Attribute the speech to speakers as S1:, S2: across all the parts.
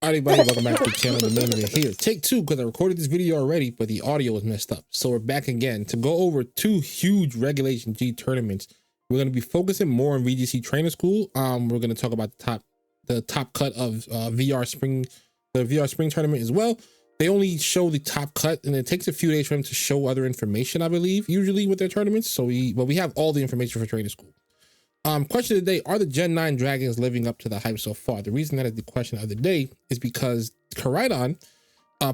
S1: Alright, everybody, welcome back to the channel. The main event here. Take two, because I recorded this video already, but the audio was messed up. So we're back again to go over two huge Regulation G tournaments. We're going to be focusing more on VGC Trainer School. We're going to talk about the top cut of the VR Spring tournament as well. They only show the top cut, and it takes a few days for them to show other information, I believe, usually with their tournaments. So we have all the information for Trainer School. Question of the day: are the Gen 9 dragons living up to the hype so far? The reason that is the question of the day is because Koraidon,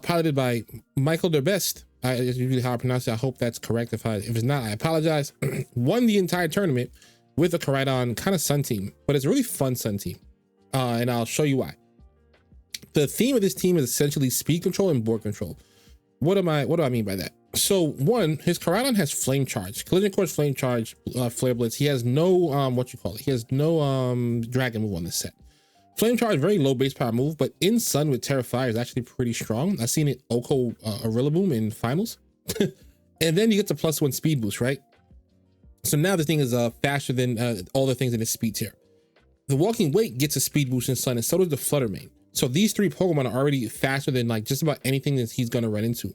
S1: piloted by Michael Derbest, is usually how I pronounce it. I hope that's correct. If it's not, I apologize. Won the entire tournament with a Koraidon kind of Sun team, but it's a really fun Sun team, and I'll show you why. The theme of this team is essentially speed control and board control. What do I mean by that? So one, his Koraidon has flame charge, collision course, flame charge, flare blitz. He has no he has no dragon move on this set. Flame charge, very low base power move, but in Sun with Terra Fire is actually pretty strong. I've seen it Oko Rillaboom in finals. And then you get the +1 speed boost, right? So now the thing is faster than all the things in his speed tier. The Walking Wake gets a speed boost in Sun, and so does the Fluttermane. So these three Pokemon are already faster than like just about anything that he's gonna run into.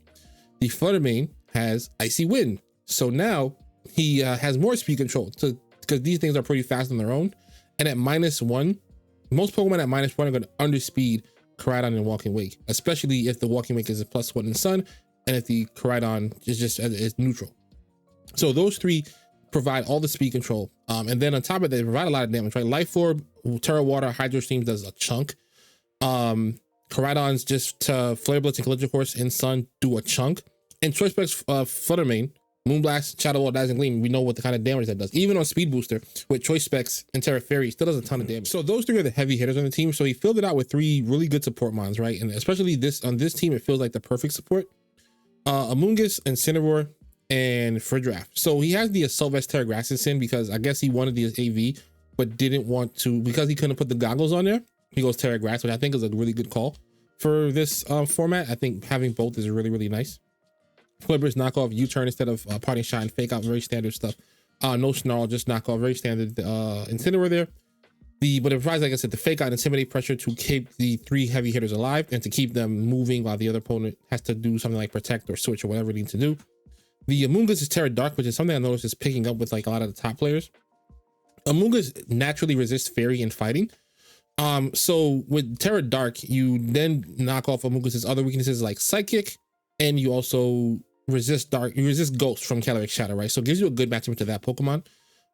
S1: The Fluttermane has Icy Wind, so now he has more speed control because these things are pretty fast on their own. And at -1, most Pokemon at -1 are going to underspeed Koraidon and Walking Wake, especially if the Walking Wake is a +1 in Sun and if the Koraidon is neutral. So those three provide all the speed control, and then on top of that, they provide a lot of damage. Right, Life Orb, Terra Water, Hydro Stream does a chunk. Koraidon's just Flare Blitz and Collision Course in Sun do a chunk. And Choice Specs Fluttermane, Moonblast, Shadow Ball, Dazzling Gleam, we know what the kind of damage that does. Even on Speed Booster with Choice Specs and Terra Fairy, still does a ton of damage. So those three are the heavy hitters on the team. So he filled it out with three really good support mons, right? And especially on this team, it feels like the perfect support. Amoonguss, Incineroar, and Friddraft. So he has the Assault Vest Terra Grasses in because I guess he wanted the AV, but didn't want to, because he couldn't put the goggles on there. He goes Terra Grass, which I think is a really good call for this format. I think having both is really, really nice. Flippers, knockoff, U-turn instead of Parting Shot, and Fake Out, very standard stuff. No Snarl, just knockoff, very standard Incineroar there. But it provides, like I said, the Fake Out, Intimidate pressure to keep the three heavy hitters alive and to keep them moving while the other opponent has to do something like Protect or Switch or whatever it needs to do. The Amoonguss is Terra Dark, which is something I noticed is picking up with like a lot of the top players. Amoonguss naturally resists Fairy and Fighting. So with Terra Dark, you then knock off Amoonguss's other weaknesses like Psychic, and you also resist Ghost from CALYREX Shadow, right? So it gives you a good matchup to that Pokemon.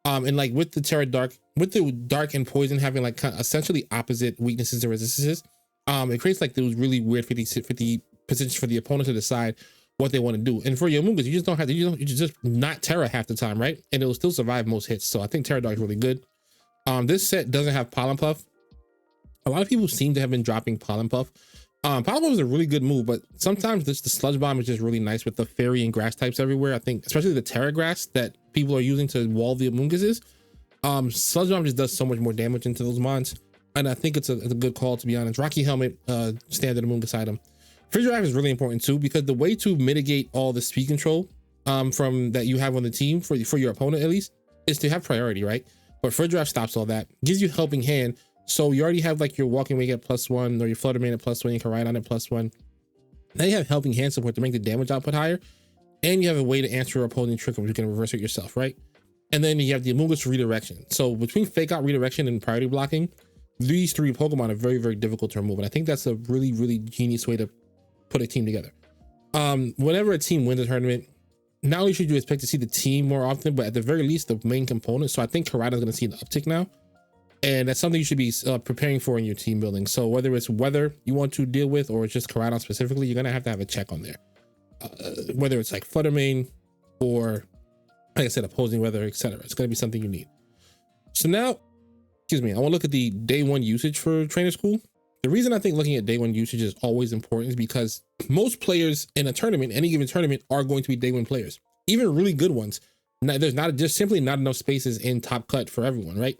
S1: And like with the Terra Dark, with the Dark and Poison having like kind of essentially opposite weaknesses and resistances, it creates like those really weird 50-50 positions for the opponent to decide what they want to do. And for your Amoonguss, you just don't have to, you just not Terra half the time, right? And it'll still survive most hits. So I think Terra Dark is really good. This set doesn't have Pollen Puff. A lot of people seem to have been dropping Pollen Puff. Pollen Puff is a really good move, but sometimes the Sludge Bomb is just really nice with the Fairy and Grass types everywhere. I think especially the Terra Grass that people are using to wall the Amoongusses. Sludge Bomb just does so much more damage into those mons, and I think it's a good call, to be honest. Rocky Helmet, standard Amoonguss item. Friddraft is really important too, because the way to mitigate all the speed control from that you have on the team for your opponent at least is to have priority, right? But Friddraft stops all that, gives you Helping Hand. So you already have like your Walking Wake at +1 or your Fluttermane at +1, your Koraidon at +1. Now you have Helping Hand support to make the damage output higher, and you have a way to answer your opposing trick, which you can reverse it yourself, right? And then you have the Amoonguss Redirection. So between Fake Out, Redirection, and Priority Blocking, these three Pokemon are very, very difficult to remove. And I think that's a really, really genius way to put a team together. Whenever a team wins a tournament, not only should you expect to see the team more often, but at the very least, the main component. So I think Koraidon's going to see an uptick now. And that's something you should be preparing for in your team building. So whether it's weather you want to deal with or it's just Koraidon specifically, you're going to have a check on there. Whether it's like Fluttermane or, like I said, opposing weather, etc. It's going to be something you need. So now, I want to look at the day one usage for Trainer School. The reason I think looking at day one usage is always important is because most players in a tournament, any given tournament, are going to be day one players. Even really good ones. Now, there's just simply not enough spaces in Top Cut for everyone, right?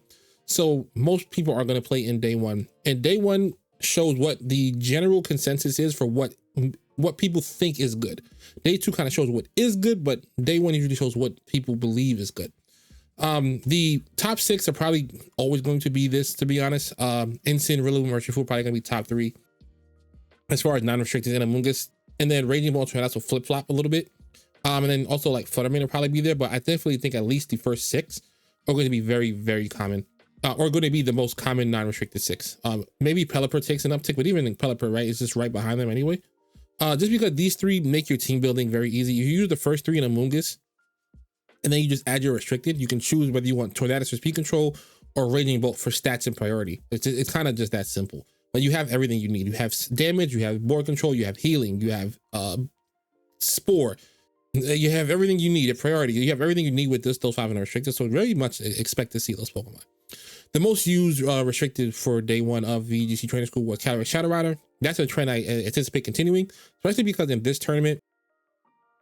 S1: So most people are going to play in day one, and day one shows what the general consensus is for what people think is good. Day two kind of shows what is good, but day one usually shows what people believe is good. The top 6 are probably always going to be this, to be honest. Ensign, Rillaboom, Merchantful probably going to be top 3. as far as non-restricted and Amoonguss. And then Raging Ball Tornadus will flip-flop a little bit. And then also like Fluttermane will probably be there, but I definitely think at least the first 6 are going to be very, very common. Or going to be the most common non-restricted 6. Maybe Pelipper takes an uptick, but even Pelipper, right, is just right behind them anyway. Just because these 3 make your team building very easy. You use the first 3 in Amoonguss, and then you just add your restricted. You can choose whether you want Tornadus for speed control or Raging Bolt for stats and priority. It's kind of just that simple. But you have everything you need. You have damage, you have board control, you have healing, you have Spore. You have everything you need at priority. You have everything you need with those 5 unrestricted. So very much expect to see those Pokemon. The most used restricted for day 1 of VGC Training School was CALYREX Shadow Rider. That's a trend I anticipate continuing, especially because in this tournament,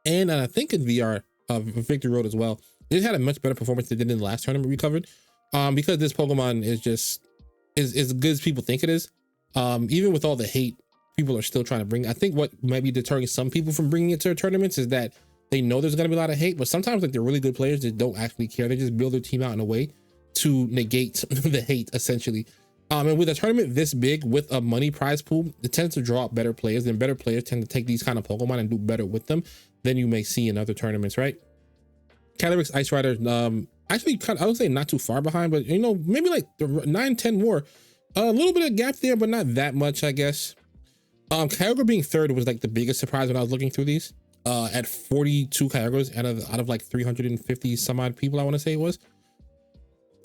S1: and I think in VR, Victory Road as well, it had a much better performance than it did in the last tournament we covered. Because this Pokemon is just as good as people think it is. Even with all the hate people are still trying to bring, I think what might be deterring some people from bringing it to their tournaments is that they know there's going to be a lot of hate, but sometimes like they're really good players that don't actually care. They just build their team out in a way to negate the hate, essentially. And with a tournament this big with a money prize pool, it tends to draw out better players, and better players tend to take these kind of Pokemon and do better with them than you may see in other tournaments, right? CALYREX Ice Rider, actually kind of, I would say not too far behind, but you know, maybe like 9-10 more. A little bit of gap there, but not that much, I guess. Kyogre being 3rd was like the biggest surprise when I was looking through these. At 42 Kyogres out of like 350 some odd people, I want to say it was.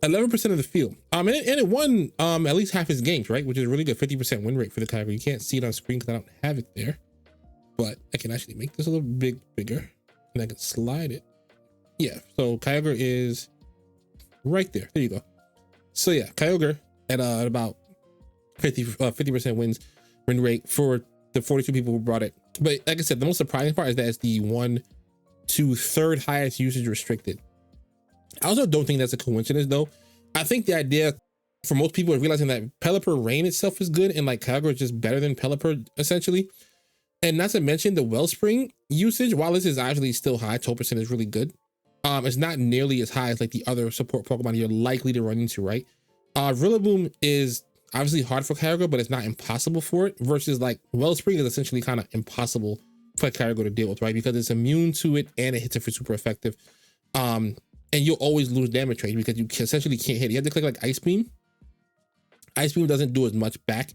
S1: 11% of the field. And it won at least half his games, right? Which is really good. 50% win rate for the Kyogre. You can't see it on screen because I don't have it there, but I can actually make this a little bigger, and I can slide it. Yeah, so Kyogre is right there. There you go. So yeah, Kyogre at about 50% win rate for the 42 people who brought it. But like I said, the most surprising part is that it's the 1 to 3rd highest usage restricted. I also don't think that's a coincidence though. I think the idea for most people is realizing that Pelipper Rain itself is good, and like Kyogre is just better than Pelipper essentially. And not to mention the Wellspring usage, while this is actually still high, 12% is really good. It's not nearly as high as like the other support Pokemon you're likely to run into, right? Rillaboom is obviously hard for Kyogre, but it's not impossible for it, versus like Wellspring is essentially kind of impossible for Kyogre to deal with, right? Because it's immune to it and it hits it for super effective. And you'll always lose damage trade because you essentially can't hit it. You have to click like Ice Beam. Ice Beam doesn't do as much back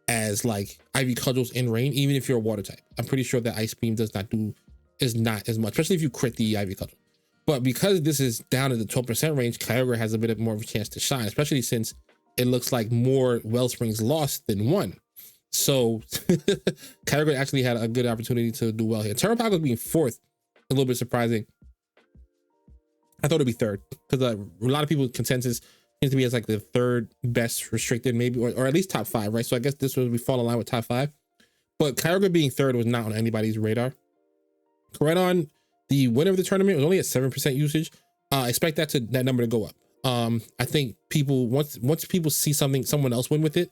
S1: as like Ivy Cudgels in Rain, even if you're a water type. I'm pretty sure that Ice Beam is not as much, especially if you crit the Ivy Cudgel. But because this is down in the 12% range, Kyogre has a bit more of a chance to shine, especially since it looks like more Wellsprings lost than won. So Kyogre actually had a good opportunity to do well here. Terrapago's being 4th, a little bit surprising. I thought it'd be 3rd because a lot of people's consensus seems to be as like the 3rd best restricted, maybe, or at least top 5, right? So I guess this would fall in line with top 5. But Kyogre being 3rd was not on anybody's radar. Koraidon, the winner of the tournament, was only at 7% usage. Expect that number to go up. I think people once people see someone else win with it,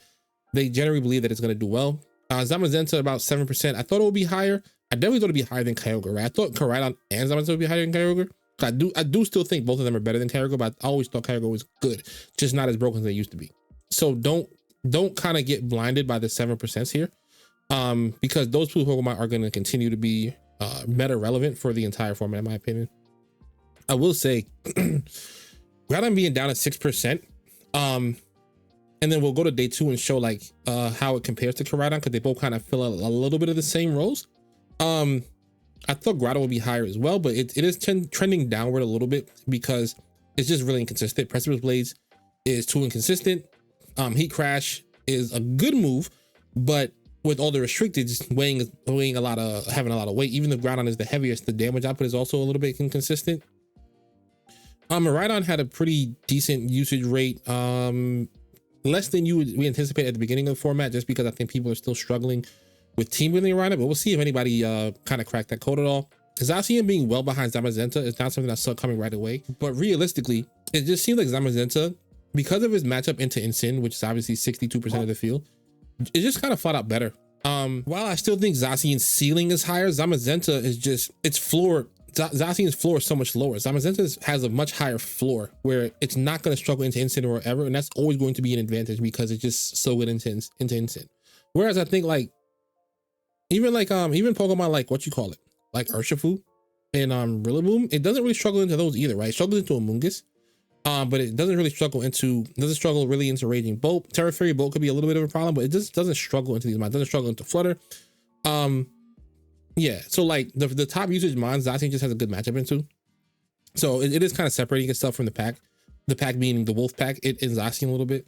S1: they generally believe that it's going to do well. Zamazenta about 7%. I thought it would be higher. I definitely thought it'd be higher than Kyogre, right? I thought Koraidon and Zamazenta would be higher than Kyogre. I do still think both of them are better than Kyogre, but I always thought Kyogre was good, just not as broken as they used to be. So don't kind of get blinded by the 7% here, because those two Pokemon are going to continue to be meta relevant for the entire format, in my opinion. I will say, Koraidon being down at 6%, and then we'll go to day 2 and show like how it compares to Koraidon, because they both kind of fill a little bit of the same roles. I thought Grotto would be higher as well, but it is trending downward a little bit because it's just really inconsistent. Precipice Blades is too inconsistent. Heat Crash is a good move, but with all the restricted, having a lot of weight, even though Groudon is the heaviest, the damage output is also a little bit inconsistent. Miraidon had a pretty decent usage rate, less than we anticipate at the beginning of the format, just because I think people are still struggling with team building around it, but we'll see if anybody kind of cracked that code at all. Zacian being well behind Zamazenta is not something I saw coming right away, but realistically, it just seems like Zamazenta, because of his matchup into Incin, which is obviously 62% of the field, it's just kind of flat out better. While I still think Zacian's ceiling is higher, Zamazenta is just, its floor, Zacian's floor is so much lower. Zamazenta has a much higher floor where it's not going to struggle into Incin or whatever, and that's always going to be an advantage because it's just so good into Incin. Whereas I think like even Pokemon like what you call it, like Urshifu and Rillaboom, it doesn't really struggle into those either, right? It struggles into Amoonguss, but it doesn't really struggle really into Raging Bolt. Terra Fairy Bolt could be a little bit of a problem, but it just doesn't struggle into these mons. It doesn't struggle into Flutter. Yeah, so like the top usage mons, Zacian just has a good matchup into. So it is kind of separating itself from the pack. The pack being the Wolf pack, it is Zacian a little bit.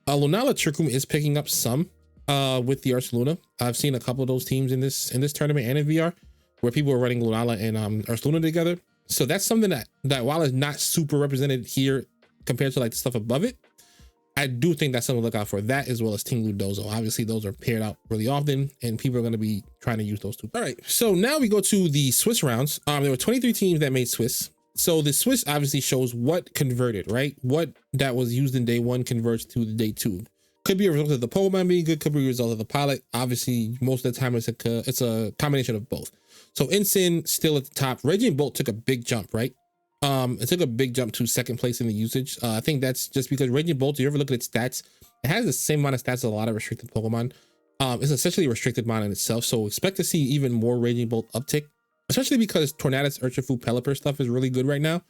S1: Lunala Trick Room is picking up some with the Ursaluna. I've seen a couple of those teams in this tournament and in VR where people are running Lunala and Ursaluna together. So that's something that while it's not super represented here compared to like the stuff above it, I do think that's something to look out for. That as well as Ting Lu Dozo. Obviously, those are paired out really often, and people are going to be trying to use those two. All right, so now we go to the Swiss rounds. There were 23 teams that made Swiss. So the Swiss obviously shows what converted, right? What that was used in day one converts to the day two. Could be a result of the Pokemon being good, could be a result of the pilot. Obviously, most of the time it's a combination of both. So Ensign still at the top. Raging Bolt took a big jump, right? It took a big jump to second place in the usage. I think that's just because Raging Bolt, if you ever look at its stats, it has the same amount of stats as a lot of restricted Pokemon. It's essentially a restricted mon in itself. So expect to see even more Raging Bolt uptick, especially because Tornadus, Urshifu, Pelipper stuff is really good right now.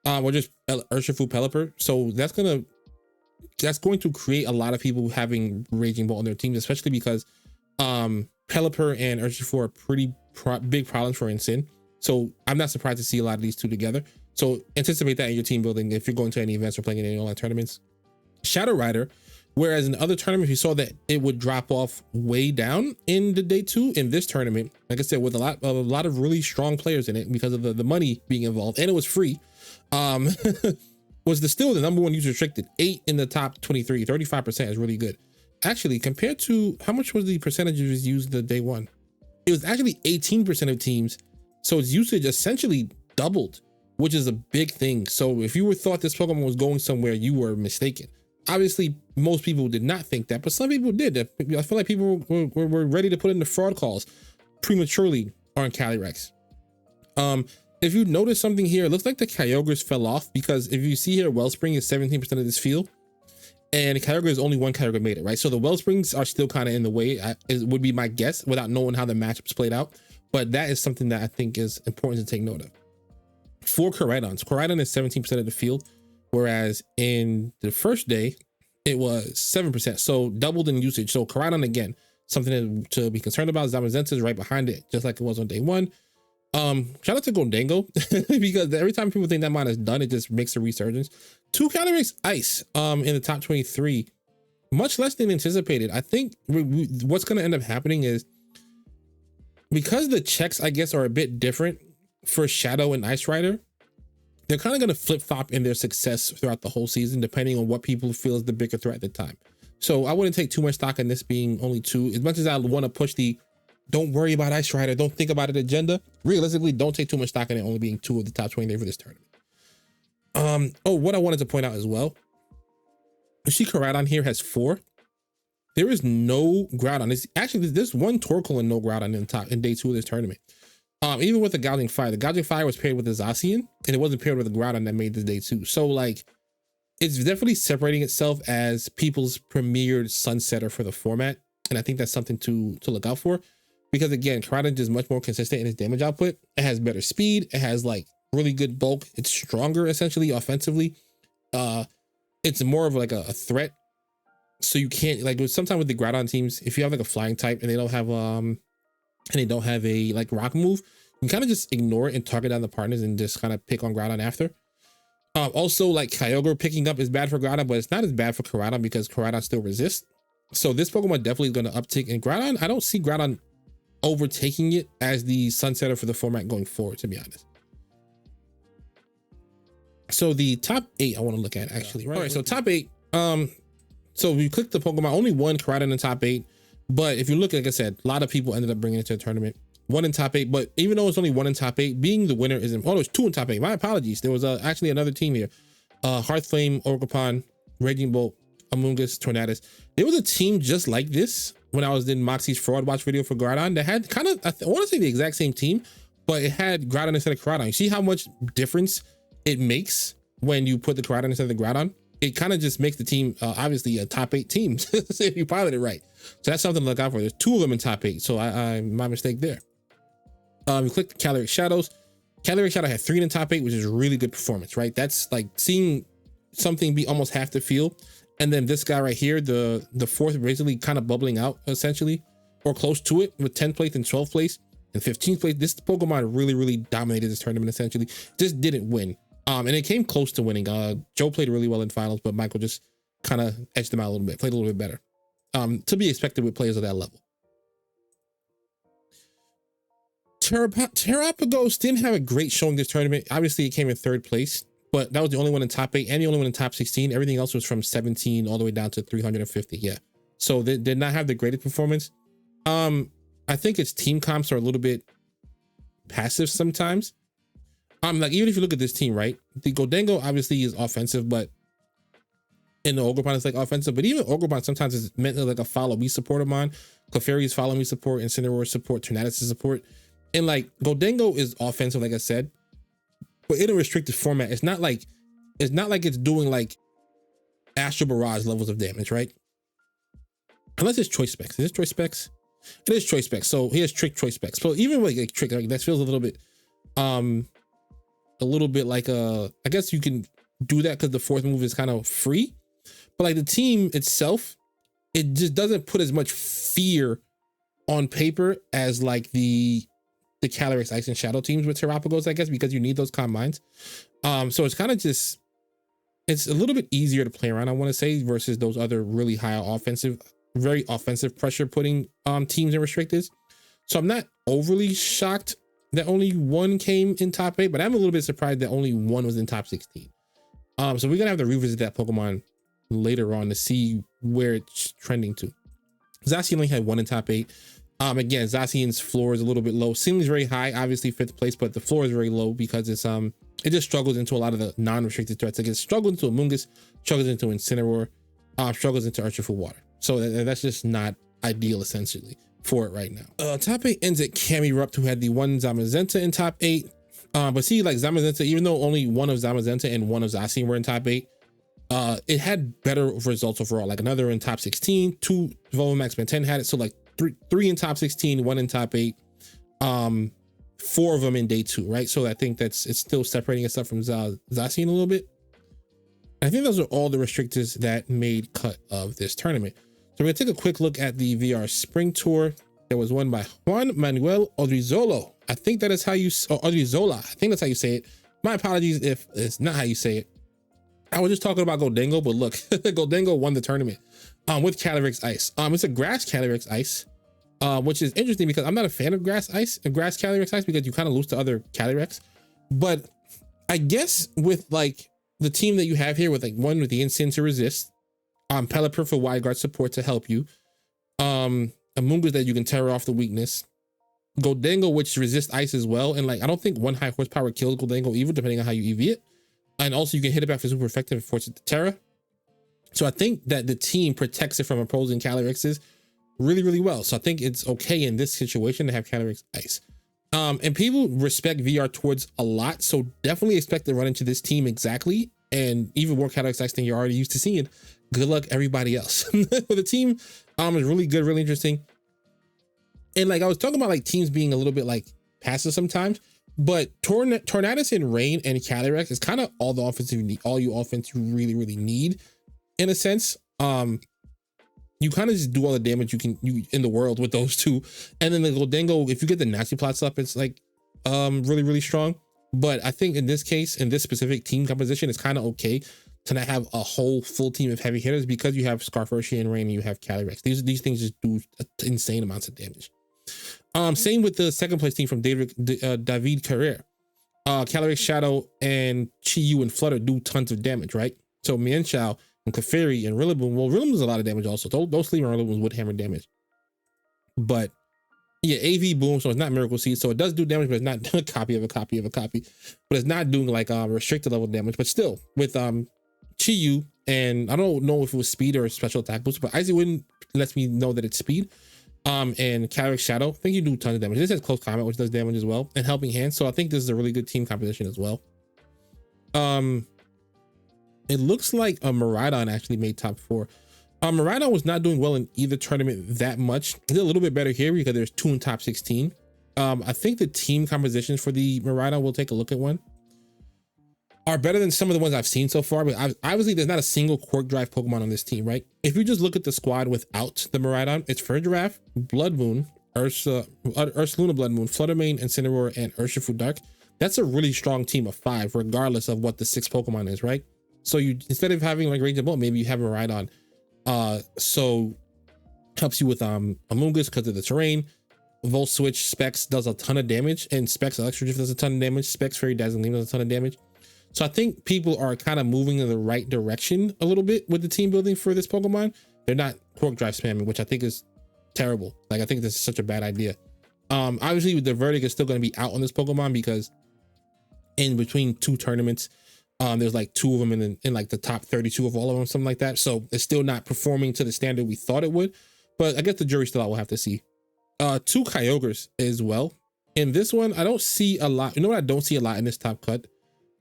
S1: Or just Urshifu, Pelipper. So that's going to create a lot of people having Raging Bolt on their teams, especially because Pelipper and Urshifu are pretty big problems for Ensign. So I'm not surprised to see a lot of these two together. So anticipate that in your team building if you're going to any events or playing in any online tournaments. Shadow Rider, whereas in other tournaments you saw that it would drop off way down in the day two, in this tournament, like I said, with a lot of really strong players in it because of the money being involved, and it was free, was still the number one use restricted. 8 in the top 23, 35% is really good. Actually, compared to how much was the percentages used the day one? It was actually 18% of teams. So its usage essentially doubled, which is a big thing. So if you thought this Pokemon was going somewhere, you were mistaken. Obviously, most people did not think that, but some people did. I feel like people were ready to put in the fraud calls prematurely on CALYREX. If you notice something here, it looks like the Kyogres fell off, because if you see here, Wellspring is 17% of this field, and Kyogre is only one Kyogre made it, right? So the Wellsprings are still kind of in the way, would be my guess, without knowing how the matchups played out. But that is something that I think is important to take note of. For Koraidons, Koraidon is 17% of the field, whereas in the first day, it was 7%. So doubled in usage. So Koraidon, again, something to be concerned about. Zamazenta is right behind it, just like it was on day one. Shout out to Gondango, because every time people think that mine is done, it just makes a resurgence. 2 CALYREX Ice in the top 23, much less than anticipated. I think what's going to end up happening is, because the checks, I guess, are a bit different for Shadow and Ice Rider, they're kind of going to flip-flop in their success throughout the whole season, depending on what people feel is the bigger threat at the time. So I wouldn't take too much stock in this being only 2. As much as I want to push the don't worry about Ice Rider, don't think about it agenda, realistically, don't take too much stock in it only being 2 of the top 23 for this tournament. Oh, what I wanted to point out as well, you see Koraidon here has 4. There is no Groudon. Actually, there's one Torkoal and no Groudon in day 2 of this tournament. Even with the Gouging Fire was paired with the Zacian, and it wasn't paired with the Groudon that made this day 2. So like, it's definitely separating itself as people's premiered sunsetter for the format, and I think that's something to look out for, because again, Koraidon is much more consistent in its damage output. It has better speed. It has like really good bulk. It's stronger essentially offensively. It's more of like a threat. So you can't, like, sometimes with the Groudon teams, if you have like a flying type and they don't have a like rock move, you kind of just ignore it and target down the partners and just kind of pick on Groudon after. Also, like, Kyogre picking up is bad for Groudon, but it's not as bad for Koraidon because Koraidon still resists. So this Pokemon definitely is going to uptick. And Groudon, I don't see Groudon overtaking it as the sunsetter for the format going forward, to be honest. So the top 8 I want to look at, actually. Right. All right, so top 8. So we click the Pokemon, only one Koraidon in the top 8. But if you look, like I said, a lot of people ended up bringing it to the tournament. 1 in top 8, but even though it's only 1 in top 8, being the winner isn't. Oh, there's 2 in top 8. My apologies. There was actually another team here. Hearthflame, Orcapon, Raging Bolt, Amoonguss, Tornadus. There was a team just like this when I was in Moxie's Fraud Watch video for Groudon that had kind of, I want to say the exact same team, but it had Groudon instead of Koraidon. You see how much difference it makes when you put the Koraidon instead of the Groudon? it kind of just makes the team obviously a top 8 team if you pilot it right. So that's something to look out for. There's 2 of them in top 8, so I my mistake there. You click the CALYREX Shadows. CALYREX Shadow had 3 in the top 8, which is really good performance, right? That's like seeing something be almost half the field. And then this guy right here, the 4th, basically kind of bubbling out essentially, or close to it, with 10th place and 12th place and 15th place. This Pokemon really dominated this tournament essentially. Just didn't win. And it came close to winning. Joe played really well in finals, but Michael just kind of edged them out a little bit, played a little bit better. To be expected with players of that level. Terrapagos didn't have a great showing this tournament. Obviously, it came in 3rd place, but that was the only one in top 8 and the only one in top 16. Everything else was from 17 all the way down to 350. Yeah. So they did not have the greatest performance. I think its team comps are a little bit passive sometimes. Like even if you look at this team, right? The Gholdengo obviously is offensive, but in the Ogerpon it's like offensive, but even Ogerpon sometimes is meant like a follow me support of mine. Clefairy's follow me support, Incineroar support, Tornadus support. And like Gholdengo is offensive, like I said, but in a restricted format. It's not like it's doing like Astral Barrage levels of damage, right? Unless it's choice specs. Is this choice specs? It is choice specs. So he has trick choice specs. So even like trick, like that feels a little bit like I guess you can do that because the 4th move is kind of free. But like the team itself, it just doesn't put as much fear on paper as like the CALYREX Ice and Shadow teams with Terrapagos, I guess, because you need those calm minds. So it's kind of just, it's a little bit easier to play around, I want to say, versus those other really high offensive, very offensive pressure putting teams and restricteds. So I'm not overly shocked that only 1 came in top 8, but I'm a little bit surprised that only 1 was in top 16. So we're gonna have to revisit that Pokemon later on to see where it's trending to. Zacian only had 1 in top 8. Again, Zacian's floor is a little bit low. Ceiling's very high, obviously 5th place, but the floor is very low because it's it just struggles into a lot of the non-restricted threats. Like it struggles into Amoonguss, struggles into Incineroar, struggles into Urshifu Water. So that's just not ideal essentially for it right now. Top 8 ends at Calyrex, who had the 1 Zamazenta in top 8. But see, like Zamazenta, even though only 1 of Zamazenta and 1 of Zacian were in top 8, it had better results overall. Like another in top 16, 2 Volvomax Ben 10 had it. So like three in top 16, 1 in top 8, 4 of them in day 2, right? So I think it's still separating itself from Zacian a little bit. I think those are all the restrictors that made cut of this tournament. So we're gonna take a quick look at the VR Spring Tour that was won by Juan Manuel Odrizolo. I think that is how you, Odrizola. I think that's how you say it. My apologies if it's not how you say it. I was just talking about Gholdengo, but look, Gholdengo won the tournament with CALYREX Ice. It's a grass CALYREX Ice, which is interesting because I'm not a fan of grass CALYREX Ice because you kind of lose to other CALYREX. But I guess with like the team that you have here with like one with the Instinct to resist, Pelipper for wide guard support to help you, Amoonguss that you can tear off the weakness, Gholdengo which resists ice as well, and like I don't think 1 high horsepower kills Gholdengo even depending on how you EV it, and also you can hit it back for super effective and force it to Terra. So I think that the team protects it from opposing CALYREXs really well. So I think it's okay in this situation to have CALYREX Ice. And people respect VR towards a lot, so definitely expect to run into this team exactly, and even more CALYREX Ice than you're already used to seeing. Good luck everybody else. The team is really good, really interesting. And like I was talking about like teams being a little bit like passive sometimes, but Tornadus and Rain and CALYREX is kind of all the offensive you need, all you offense you really need in a sense. You kind of just do all the damage you in the world with those 2. And then the Gholdengo, if you get the nasty plots up, it's like really strong. But I think in this case, in this specific team composition, it's kind of okay to not have a whole full team of heavy hitters because you have Scarfershi and Rain and you have CALYREX. These things just do insane amounts of damage. Same with the 2nd place team from David Carrere. CALYREX Shadow and Chi-Yu and Flutter do tons of damage, right? So Mienshao and Clefairy and Rillaboom, well, Rillaboom does a lot of damage also. Those sleeping Rillabooms would hammer damage. But yeah, AV Boom, so it's not Miracle Seed. So it does do damage, but it's not a copy of a copy of a copy. But it's not doing like restricted level damage. But still, with Chi-Yu, and I don't know if it was speed or a special attack boost, but Icy Wind lets me know that it's speed. And CALYREX Shadow, I think you do tons of damage. This has Close Combat, which does damage as well, and Helping Hand. So I think this is a really good team composition as well. it looks like a Miraidon actually made top 4. Miraidon was not doing well in either tournament that much. It's a little bit better here because there's 2 in top 16. I think the team compositions for the Miraidon, we'll take a look at one, are better than some of the ones I've seen so far. But obviously there's not a single Quirk Drive Pokemon on this team, right? If you just look at the squad without the Miraidon, it's Giraffe, Blood Moon, Ursaluna Blood Moon, Fluttermane, Incineroar, and Urshifu Dark. That's a really strong team of 5, regardless of what the 6 Pokemon is, right? So you, instead of having like Rage and Bolt, maybe you have a Miraidon. So helps you with Amoonguss because of the terrain. Volt Switch Specs does a ton of damage, and Specs Electro Drift does a ton of damage. Specs Fairy Dazzling Gleam does a ton of damage. So I think people are kind of moving in the right direction a little bit with the team building for this Pokemon. They're not Quirk Drive spamming, which I think is terrible. Like, I think this is such a bad idea. Obviously the verdict is still going to be out on this Pokemon because in between 2 tournaments, there's like 2 of them in like the top 32 of all of them, something like that. So it's still not performing to the standard we thought it would, but I guess the jury's still out. We'll have to see. 2 Kyogres as well. In this one, I don't see a lot. You know what I don't see a lot in this top cut?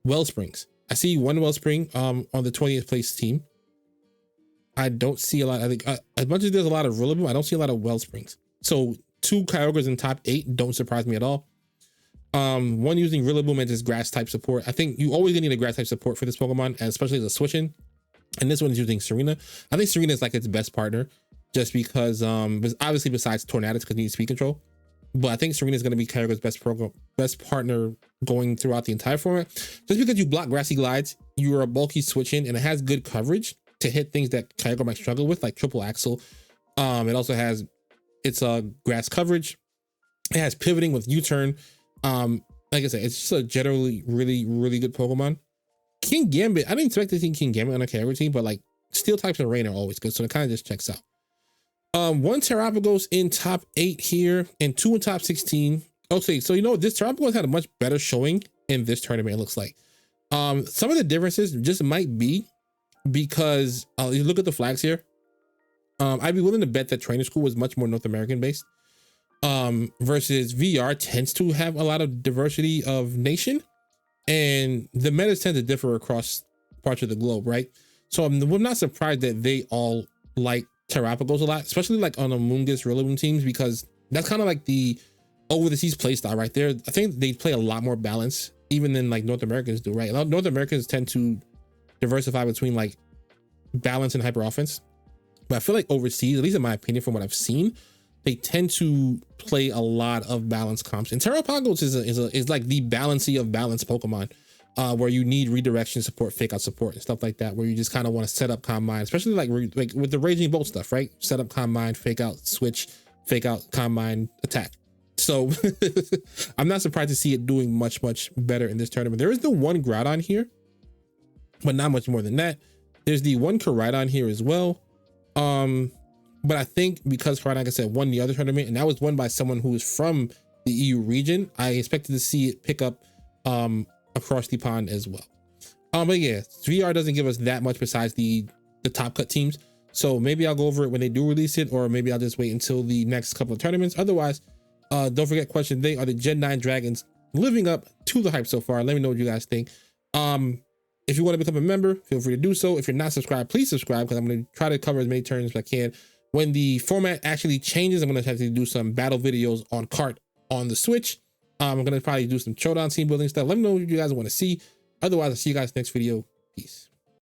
S1: Wellsprings. I see 1 Wellspring on the 20th place team. I don't see a lot. I think as much as there's a lot of Rillaboom, I don't see a lot of Wellsprings. So 2 Kyogres in top 8 don't surprise me at all. 1 using Rillaboom and just grass type support. I think you always gonna need a grass type support for this Pokemon, and especially the switching. And this one's using Serena. I think Serena is like its best partner, just because obviously besides Tornadus because it needs speed control. But I think Serena is going to be Kyogre's best partner going throughout the entire format. Just because you block Grassy Glides, you're a bulky switch-in, and it has good coverage to hit things that Kyogre might struggle with, like Triple Axle. It also has its grass coverage. It has pivoting with U-turn. Like I said, it's just a generally really, really good Pokemon. King Gambit, I didn't expect to see King Gambit on a Kyogre team, but like Steel types and Rain are always good, so it kind of just checks out. 1 Terrapagos in top 8 here and 2 in top 16. Okay, so you know this Terrapagos had a much better showing in this tournament, it looks like. Some of the differences just might be because you look at the flags here. I'd be willing to bet that Trainer School was much more North American based, versus VR tends to have a lot of diversity of nation, and the metas tend to differ across parts of the globe, right? So I'm not surprised that they all like Terrapagos a lot, especially like on Amoonguss Rillaboom teams, because that's kind of like the over the seas play style right there. I think they play a lot more balance even than like North Americans do, right? North Americans tend to diversify between like balance and hyper offense, but I feel like overseas, at least in my opinion from what I've seen, they tend to play a lot of balance comps. And Terrapagos is like the balancy of balanced Pokemon, where you need redirection support, fake out support, and stuff like that, where you just kind of want to set up Combine, especially like with the Raging Bolt stuff, right? Set up Combine, fake out switch, fake out Combine, attack. So I'm not surprised to see it doing much better in this tournament. There is the 1 Groudon here, but not much more than that. There's the 1 Koraidon here as well. But I think because Koraidon, like I said, won the other tournament, and that was won by someone who is from the EU region, I expected to see it pick up across the pond as well. But yeah, VR doesn't give us that much besides the top cut teams. So maybe I'll go over it when they do release it, or maybe I'll just wait until the next couple of tournaments. Otherwise, don't forget, question today, are the Gen 9 Dragons living up to the hype so far? Let me know what you guys think. If you want to become a member, feel free to do so. If you're not subscribed, please subscribe, because I'm going to try to cover as many tournaments as I can. When the format actually changes, I'm going to have to do some battle videos on cart on the Switch. I'm going to probably do some showdown team building stuff. Let me know what you guys want to see. Otherwise, I'll see you guys next video. Peace.